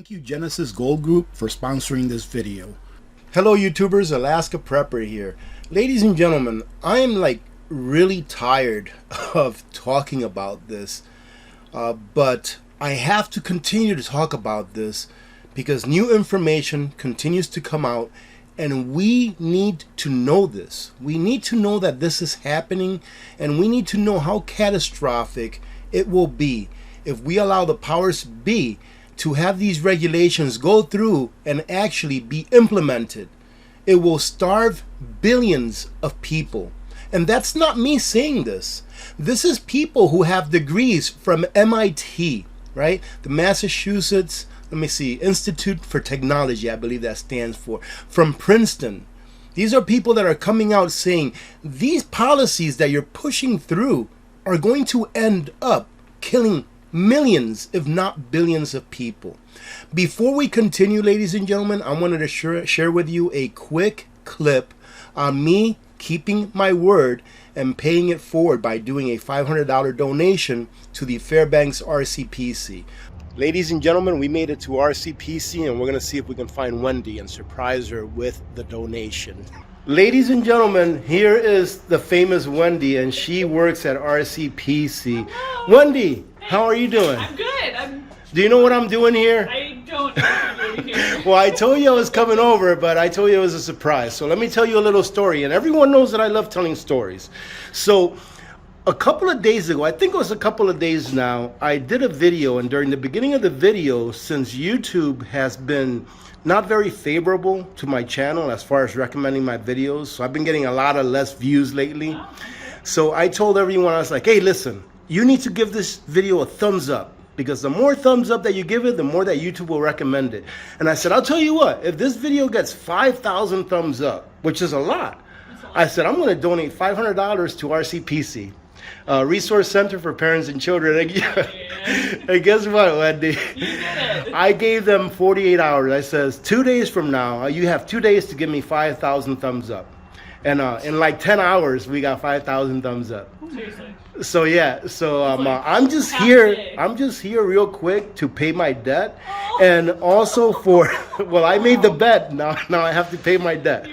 Thank you Genesis Gold Group for sponsoring this video. Hello YouTubers, Alaska Prepper here. Ladies and gentlemen, I am really tired of talking about this, but I have to continue to talk about this because new information continues to come out and we need to know this. We need to know that this is happening, and we need to know how catastrophic it will be if we allow the powers be to have these regulations go through and actually be implemented. It will starve billions of people. And that's not me saying this. This is people who have degrees from MIT, right? The Massachusetts, Institute for Technology, I believe that stands for, from Princeton. These are people that are coming out saying these policies that you're pushing through are going to end up killing millions, if not billions of people. Before we continue, ladies and gentlemen, I wanted to share with you a quick clip on me keeping my word and paying it forward by doing a $500 donation to the Fairbanks RCPC. Ladies and gentlemen, we made it to RCPC and we're going to see if we can find Wendy and surprise her with the donation. Ladies and gentlemen, here is the famous Wendy, and she works at RCPC. Hello. Wendy, how are you doing? I'm good. Do you know what I'm doing here? I don't know what you're doing here. Well, I told you I was coming over, but I told you it was a surprise. So let me tell you a little story, and everyone knows that I love telling stories. So a couple of days ago, I think it was a couple of days now, I did a video, and during the beginning of the video, since YouTube has been not very favorable to my channel as far as recommending my videos, so I've been getting a lot of less views lately. So I told everyone, I was like, hey, listen, you need to give this video a thumbs up, because the more thumbs up that you give it, the more that YouTube will recommend it. And I said, I'll tell you what, if this video gets 5,000 thumbs up, which is a lot, I said, I'm going to donate $500 to RCPC. Resource Center for Parents and Children. And guess what, Wendy? I gave them 48 hours. I says, 2 days from now, you have 2 days to give me 5,000 thumbs up. And in like 10 hours, we got 5,000 thumbs up. Seriously. So yeah, so I'm just here real quick to pay my debt, and also for, well, I made the bet, now I have to pay my debt.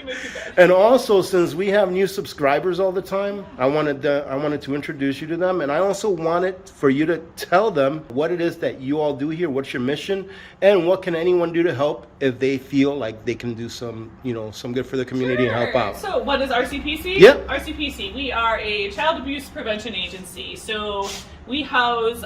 And also, since we have new subscribers all the time, I wanted to introduce you to them, and I also wanted for you to tell them what it is that you all do here, what's your mission, and what can anyone do to help if they feel like they can do some good for the community and help out. So what is RCPC? Yep. RCPC, we are a child abuse prevention agency. So we house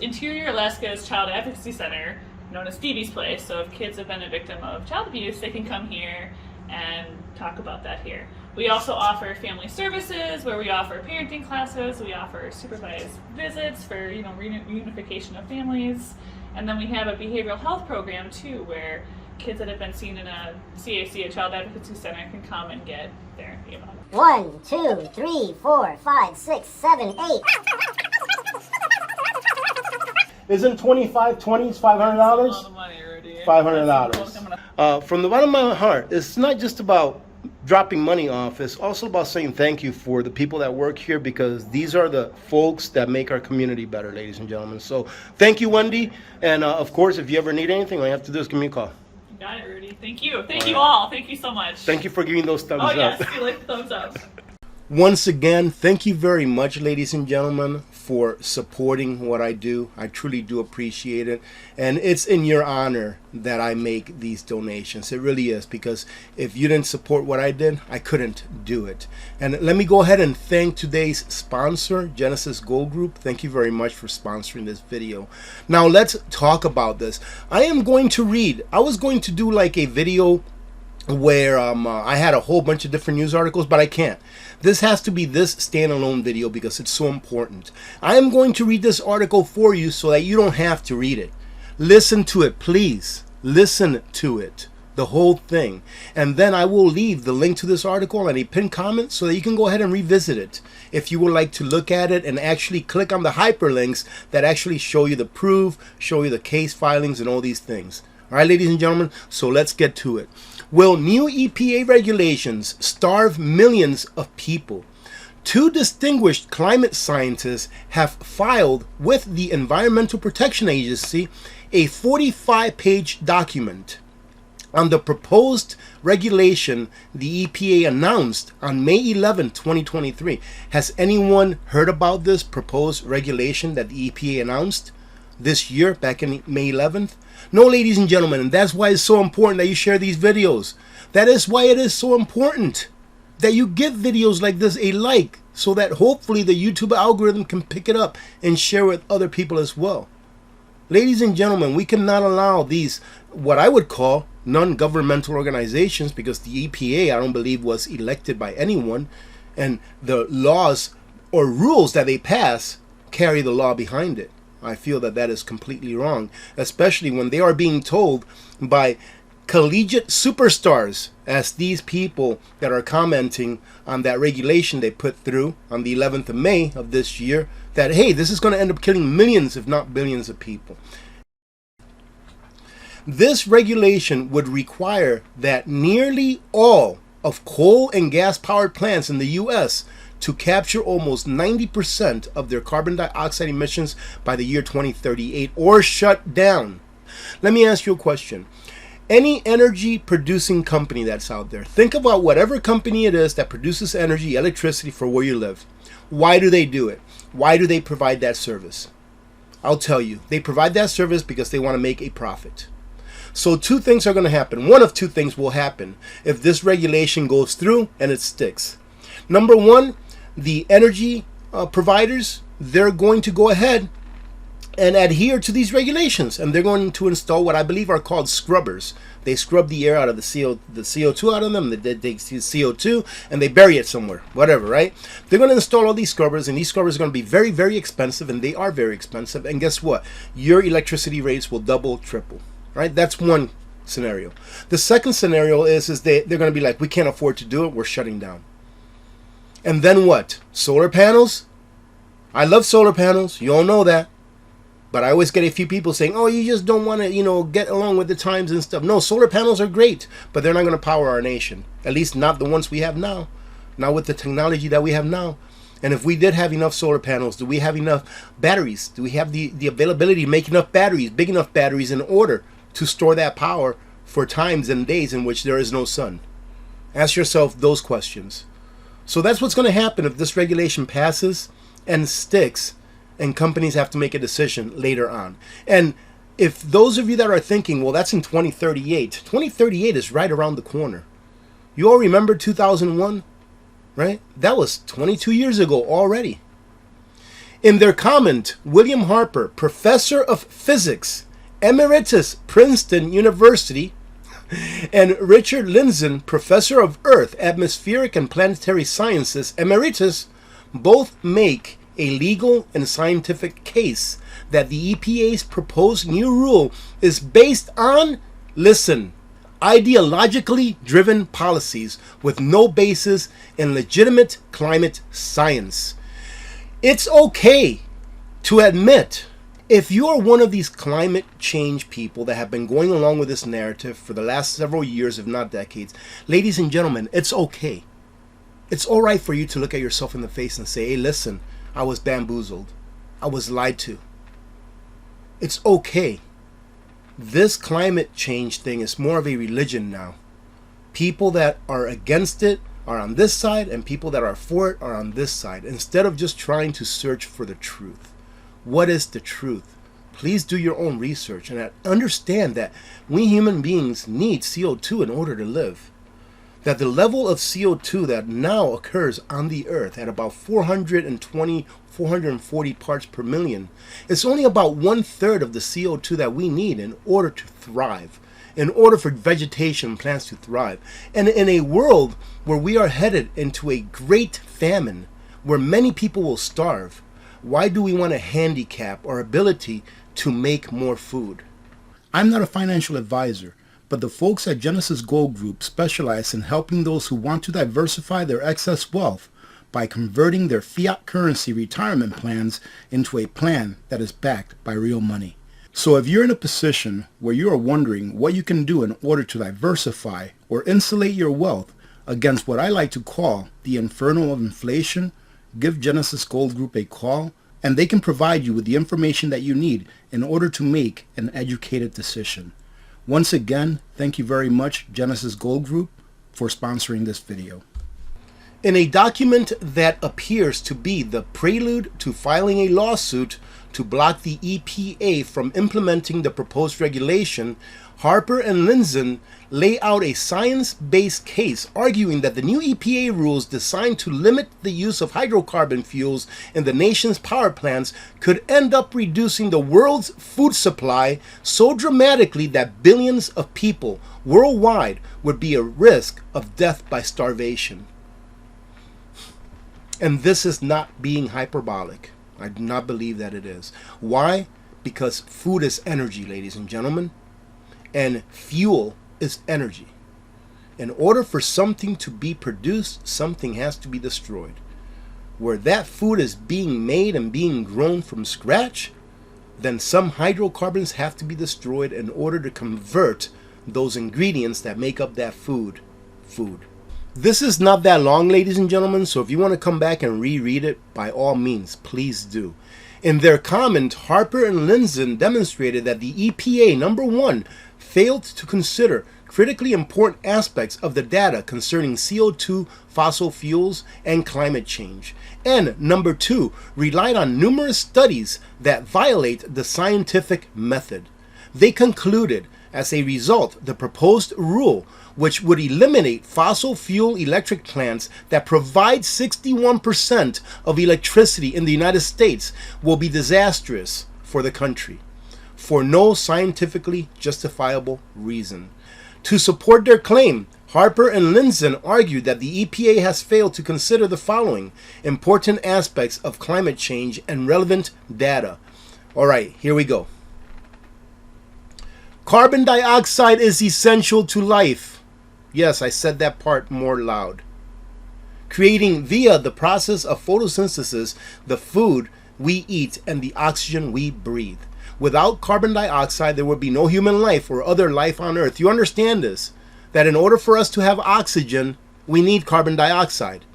Interior Alaska's Child Advocacy Center, known as Stevie's Place. So if kids have been a victim of child abuse, they can come here and talk about that here. We also offer family services, where we offer parenting classes. We offer supervised visits for reunification of families, and then we have a behavioral health program too, where kids that have been seen in a CAC, a Child Advocacy Center, can come and get therapy about it. 1, 2, 3, 4, 5, 6, 7, 8. Isn't 25/20s $500? All the money already. $500. From the bottom of my heart, it's not just about dropping money off. It's also about saying thank you for the people that work here, because these are the folks that make our community better, ladies and gentlemen. So thank you, Wendy. And of course, if you ever need anything, all you have to do is give me a call. You got it, Rudy. Thank you. Thank you all. Thank you so much. Thank you for giving those thumbs up. Oh yes, you like the thumbs up. Once again, thank you very much, ladies and gentlemen, for supporting what I do. I truly do appreciate it. And it's in your honor that I make these donations. It really is, because if you didn't support what I did, I couldn't do it. And let me go ahead and thank today's sponsor, Genesis Gold Group. Thank you very much for sponsoring this video. Now let's talk about this. I was going to do like a video where I had a whole bunch of different news articles, but I can't. This has to be this standalone video because it's so important. I am going to read this article for you so that you don't have to read it. Listen to it, please. Listen to it, the whole thing. And then I will leave the link to this article and a pinned comment so that you can go ahead and revisit it if you would like to look at it and actually click on the hyperlinks that actually show you the proof, show you the case filings and all these things. All right, ladies and gentlemen, so let's get to it. Will new EPA regulations starve millions of people? Two distinguished climate scientists have filed with the Environmental Protection Agency a 45-page document on the proposed regulation the EPA announced on May 11, 2023. Has anyone heard about this proposed regulation that the EPA announced this year, back in May 11th? No, ladies and gentlemen, and that's why it's so important that you share these videos. That is why it is so important that you give videos like this a like, so that hopefully the YouTube algorithm can pick it up and share with other people as well. Ladies and gentlemen, we cannot allow these, what I would call non-governmental organizations, because the EPA, I don't believe, was elected by anyone, and the laws or rules that they pass carry the law behind it. I feel that that is completely wrong, especially when they are being told by collegiate superstars, as these people that are commenting on that regulation they put through on the 11th of May of this year, that, hey, this is going to end up killing millions, if not billions of people. This regulation would require that nearly all of coal and gas powered plants in the U.S. to capture almost 90% of their carbon dioxide emissions by the year 2038 or shut down. Let me ask you a question. Any energy producing company that's out there, think about whatever company it is that produces energy, electricity for where you live. Why do they do it? Why do they provide that service? I'll tell you. They provide that service because they want to make a profit. So two things are going to happen. One of two things will happen if this regulation goes through and it sticks. Number one, the energy providers, they're going to go ahead and adhere to these regulations, and they're going to install what I believe are called scrubbers. They scrub the air out of the CO2 out of them. They take CO2 and they bury it somewhere, whatever, right? They're going to install all these scrubbers, and these scrubbers are going to be very, very expensive, and they are very expensive. And guess what? Your electricity rates will double, triple, right? That's one scenario. The second scenario is they're going to be like, we can't afford to do it. We're shutting down. And then what? Solar panels? I love solar panels. You all know that. But I always get a few people saying, oh, you just don't want to, get along with the times and stuff. No, solar panels are great, but they're not going to power our nation. At least not the ones we have now. Not with the technology that we have now. And if we did have enough solar panels, do we have enough batteries? Do we have the availability to make enough batteries, big enough batteries, in order to store that power for times and days in which there is no sun? Ask yourself those questions. So that's what's going to happen if this regulation passes and sticks, and companies have to make a decision later on. And if those of you that are thinking, well, that's in 2038. 2038 is right around the corner. You all remember 2001, right? That was 22 years ago already. In their comment, William Harper, professor of physics, emeritus, Princeton University, and Richard Lindzen, professor of Earth, atmospheric and planetary sciences, emeritus, both make a legal and scientific case that the EPA's proposed new rule is based on, listen, ideologically driven policies with no basis in legitimate climate science. It's okay to admit, if you're one of these climate change people that have been going along with this narrative for the last several years, if not decades, ladies and gentlemen, it's okay. It's all right for you to look at yourself in the face and say, hey, listen, I was bamboozled. I was lied to. It's okay. This climate change thing is more of a religion now. People that are against it are on this side, and people that are for it are on this side, instead of just trying to search for the truth. What is the truth? Please do your own research and understand that we human beings need CO2 in order to live. That the level of CO2 that now occurs on the earth at about 420, 440 parts per million, it's only about 1/3 of the CO2 that we need in order to thrive, in order for vegetation and plants to thrive. And in a world where we are headed into a great famine, where many people will starve, why do we want to handicap our ability to make more food? I'm not a financial advisor, but the folks at Genesis Gold Group specialize in helping those who want to diversify their excess wealth by converting their fiat currency retirement plans into a plan that is backed by real money. So if you're in a position where you are wondering what you can do in order to diversify or insulate your wealth against what I like to call the inferno of inflation, give Genesis Gold Group a call and they can provide you with the information that you need in order to make an educated decision. Once again, thank you very much, Genesis Gold Group, for sponsoring this video. In a document that appears to be the prelude to filing a lawsuit to block the EPA from implementing the proposed regulation, Harper and Lindzen lay out a science-based case arguing that the new EPA rules designed to limit the use of hydrocarbon fuels in the nation's power plants could end up reducing the world's food supply so dramatically that billions of people worldwide would be at risk of death by starvation. And this is not being hyperbolic. I do not believe that it is. Why? Because food is energy, ladies and gentlemen. And fuel is energy. In order for something to be produced, something has to be destroyed. Where that food is being made and being grown from scratch, then some hydrocarbons have to be destroyed in order to convert those ingredients that make up that food. This is not that long, ladies and gentlemen, so if you want to come back and reread it, by all means, please do. In their comment, Harper and Lindzen demonstrated that the EPA, number one, failed to consider critically important aspects of the data concerning CO2, fossil fuels, and climate change. And number two, relied on numerous studies that violate the scientific method. They concluded, as a result, the proposed rule, which would eliminate fossil fuel electric plants that provide 61% of electricity in the United States, will be disastrous for the country, for no scientifically justifiable reason. To support their claim, Harper and Lindzen argued that the EPA has failed to consider the following important aspects of climate change and relevant data. All right, here we go. Carbon dioxide is essential to life. Yes, I said that part more loud. Creating via the process of photosynthesis the food we eat and the oxygen we breathe. Without carbon dioxide, there would be no human life or other life on Earth. You understand this? That in order for us to have oxygen, we need carbon dioxide.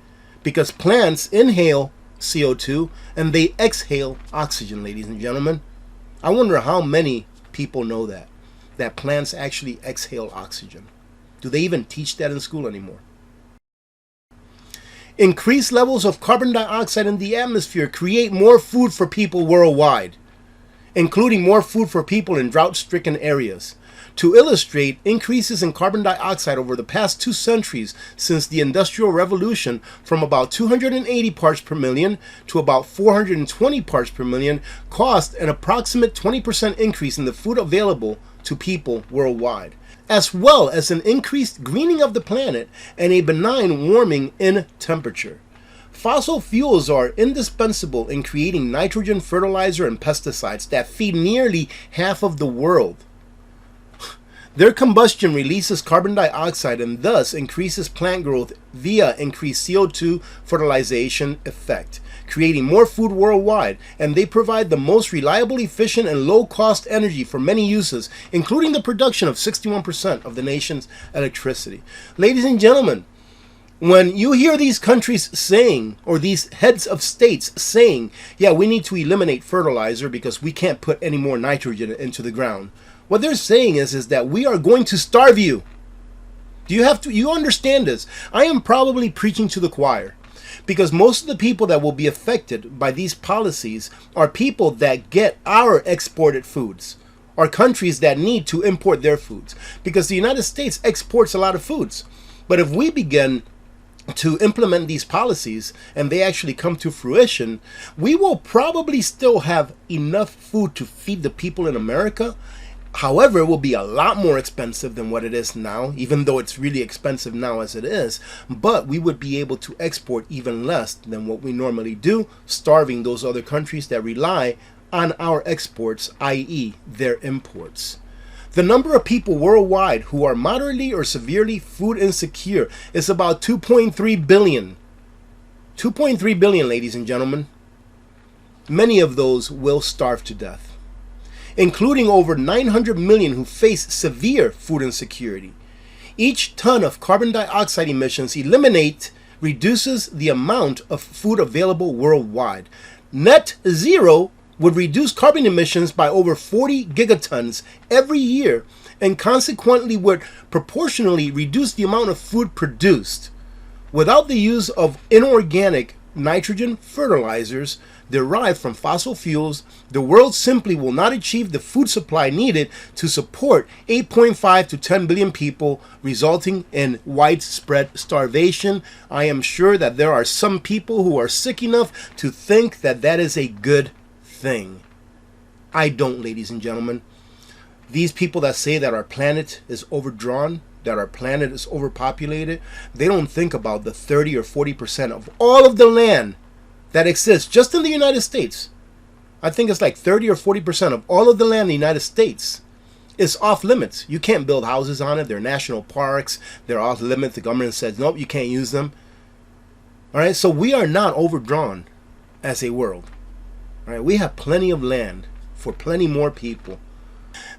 Because plants inhale CO2 and they exhale oxygen, ladies and gentlemen. I wonder how many people know that plants actually exhale oxygen. Do they even teach that in school anymore? Increased levels of carbon dioxide in the atmosphere create more food for people worldwide, including more food for people in drought-stricken areas. To illustrate, increases in carbon dioxide over the past 2 centuries since the Industrial Revolution, from about 280 parts per million to about 420 parts per million, caused an approximate 20% increase in the food available to people worldwide, as well as an increased greening of the planet and a benign warming in temperature. Fossil fuels are indispensable in creating nitrogen, fertilizer, and pesticides that feed nearly half of the world. Their combustion releases carbon dioxide and thus increases plant growth via increased CO2 fertilization effect, creating more food worldwide, and they provide the most reliable, efficient, and low-cost energy for many uses, including the production of 61% of the nation's electricity. Ladies and gentlemen, when you hear these countries saying, or these heads of states saying, yeah, we need to eliminate fertilizer because we can't put any more nitrogen into the ground, what they're saying is that we are going to starve you. You understand this? I am probably preaching to the choir, because most of the people that will be affected by these policies are people that get our exported foods, or countries that need to import their foods, because the United States exports a lot of foods. But if we begin to implement these policies and they actually come to fruition, we will probably still have enough food to feed the people in America. However, it will be a lot more expensive than what it is now, even though it's really expensive now as it is. But we would be able to export even less than what we normally do, starving those other countries that rely on our exports, i.e. their imports. The number of people worldwide who are moderately or severely food insecure is about 2.3 billion. 2.3 billion, ladies and gentlemen. Many of those will starve to death, including over 900 million who face severe food insecurity. Each ton of carbon dioxide emissions reduces the amount of food available worldwide. net zero would reduce carbon emissions by over 40 gigatons every year, and consequently would proportionally reduce the amount of food produced. Without the use of inorganic nitrogen fertilizers derived from fossil fuels, the world simply will not achieve the food supply needed to support 8.5 to 10 billion people, resulting in widespread starvation. I am sure that there are some people who are sick enough to think that that is a good thing. I don't, ladies and gentlemen. These people that say that our planet is overdrawn, that our planet is overpopulated, they don't think about the 30 or 40% of all of the land that exists just in the United States. I think it's like 30 or 40% of all of the land in the United States is off limits. You can't build houses on it. They're national parks. They're off limits. The government says, nope, you can't use them. All right, so we are not overdrawn as a world. All right, we have plenty of land for plenty more people.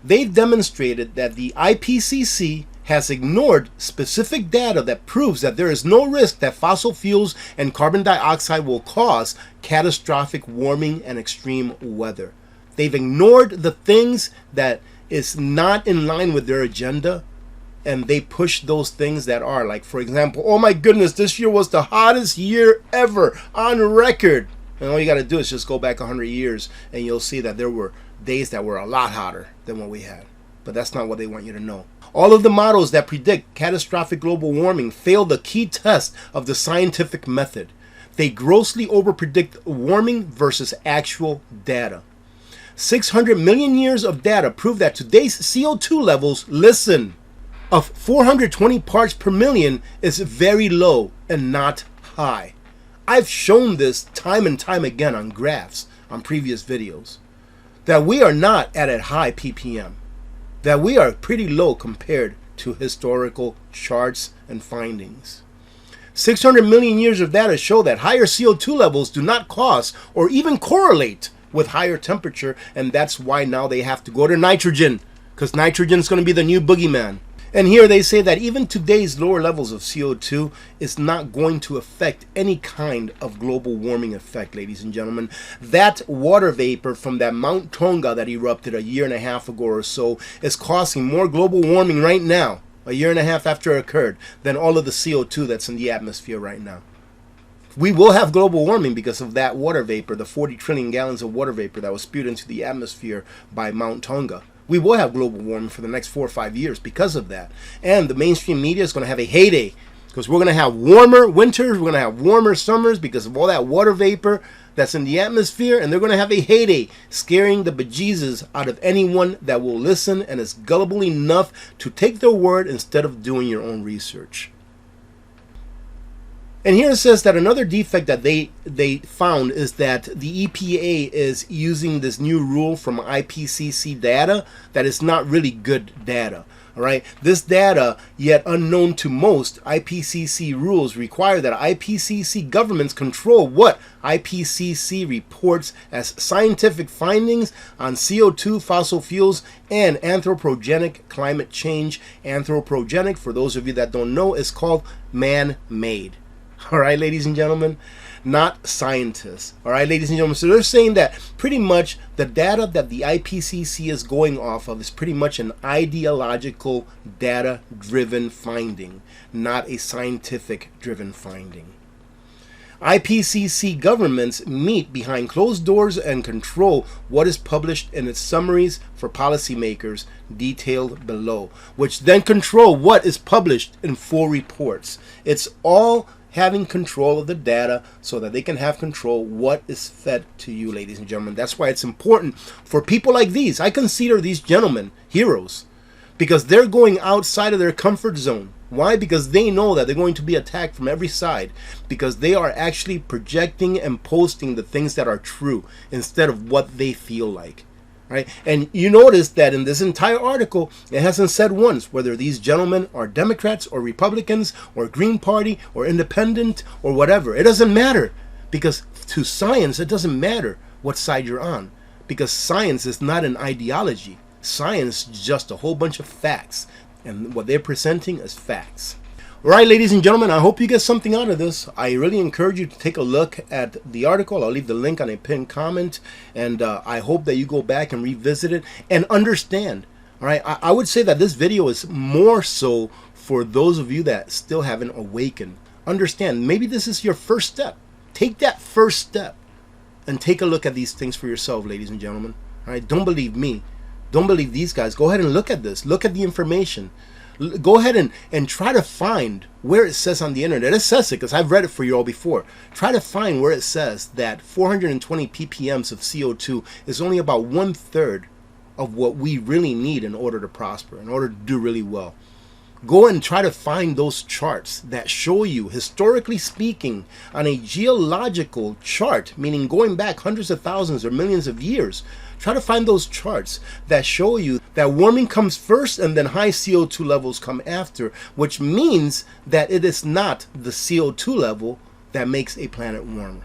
They've demonstrated that the IPCC has ignored specific data that proves that there is no risk that fossil fuels and carbon dioxide will cause catastrophic warming and extreme weather. They've ignored the things that is not in line with their agenda, and they push those things that are, like, for example, oh my goodness, this year was the hottest year ever on record. And all you got to do is just go back 100 years and you'll see that there were days that were a lot hotter than what we had. But that's not what they want you to know. All of the models that predict catastrophic global warming fail the key test of the scientific method. They grossly overpredict warming versus actual data. 600 million years of data prove that today's CO2 levels, listen, of 420 parts per million is very low and not high. I've shown this time and time again on graphs on previous videos, that we are not at a high ppm, that we are pretty low compared to historical charts and findings. 600 million years of data show that higher CO2 levels do not cause or even correlate with higher temperature, and that's why now they have to go to nitrogen, because nitrogen is going to be the new boogeyman. And here they say that even today's lower levels of CO2 is not going to affect any kind of global warming effect, ladies and gentlemen. That water vapor from that Mount Tonga that erupted a year and a half ago or so is causing more global warming right now, a year and a half after it occurred, than all of the CO2 that's in the atmosphere right now. We will have global warming because of that water vapor, the 40 trillion gallons of water vapor that was spewed into the atmosphere by Mount Tonga. We will have global warming for the next 4 or 5 years because of that. And the mainstream media is going to have a heyday because we're going to have warmer winters, we're going to have warmer summers because of all that water vapor that's in the atmosphere, and they're going to have a heyday scaring the bejesus out of anyone that will listen and is gullible enough to take their word instead of doing your own research. And here it says that another defect that they found is that the EPA is using this new rule from IPCC data that is not really good data. All right, this data, yet unknown to most, IPCC rules require that IPCC governments control what IPCC reports as scientific findings on CO2, fossil fuels, and anthropogenic climate change. Anthropogenic, for those of you that don't know, is called man-made. All right, ladies and gentlemen, not scientists. All right, ladies and gentlemen. So they're saying that pretty much the data that the IPCC is going off of is pretty much an ideological, data-driven finding, not a scientific-driven finding. IPCC governments meet behind closed doors and control what is published in its summaries for policymakers, detailed below, which then control what is published in full reports. It's all having control of the data so that they can have control what is fed to you, ladies and gentlemen. That's why it's important for people like these. I consider these gentlemen heroes because they're going outside of their comfort zone. Why? Because they know that they're going to be attacked from every side, because they are actually projecting and posting the things that are true instead of what they feel like. Right? And you notice that in this entire article, it hasn't said once whether these gentlemen are Democrats or Republicans or Green Party or Independent or whatever. It doesn't matter, because to science, it doesn't matter what side you're on, because science is not an ideology. Science is just a whole bunch of facts, and what they're presenting is facts. All right, ladies and gentlemen, I hope you get something out of this. I really encourage you to take a look at the article. I'll leave the link on a pinned comment, and I hope that you go back and revisit it and understand. All right, I would say that this video is more so for those of you that still haven't awakened. Understand, maybe this is your first step. Take that first step and take a look at these things for yourself, ladies and gentlemen. All right, don't believe me. Don't believe these guys. Go ahead and look at this. Look at the information. Go ahead and try to find where it says on the internet. It says it because I've read it for you all before. Try to find where it says that 420 ppms of CO2 is only about 1/3 of what we really need in order to prosper, in order to do really well. Go and try to find those charts that show you, historically speaking, on a geological chart, meaning going back hundreds of thousands or millions of years. Try to find those charts that show you that warming comes first and then high CO2 levels come after, which means that it is not the CO2 level that makes a planet warmer.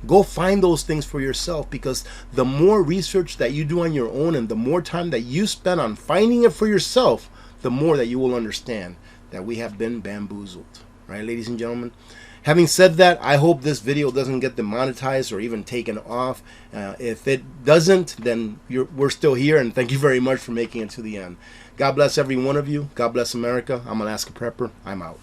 Go find those things for yourself, because the more research that you do on your own and the more time that you spend on finding it for yourself, the more that you will understand that we have been bamboozled. Right, ladies and gentlemen? Having said that, I hope this video doesn't get demonetized or even taken off. If it doesn't, then we're still here, and thank you very much for making it to the end. God bless every one of you. God bless America. I'm Alaska Prepper. I'm out.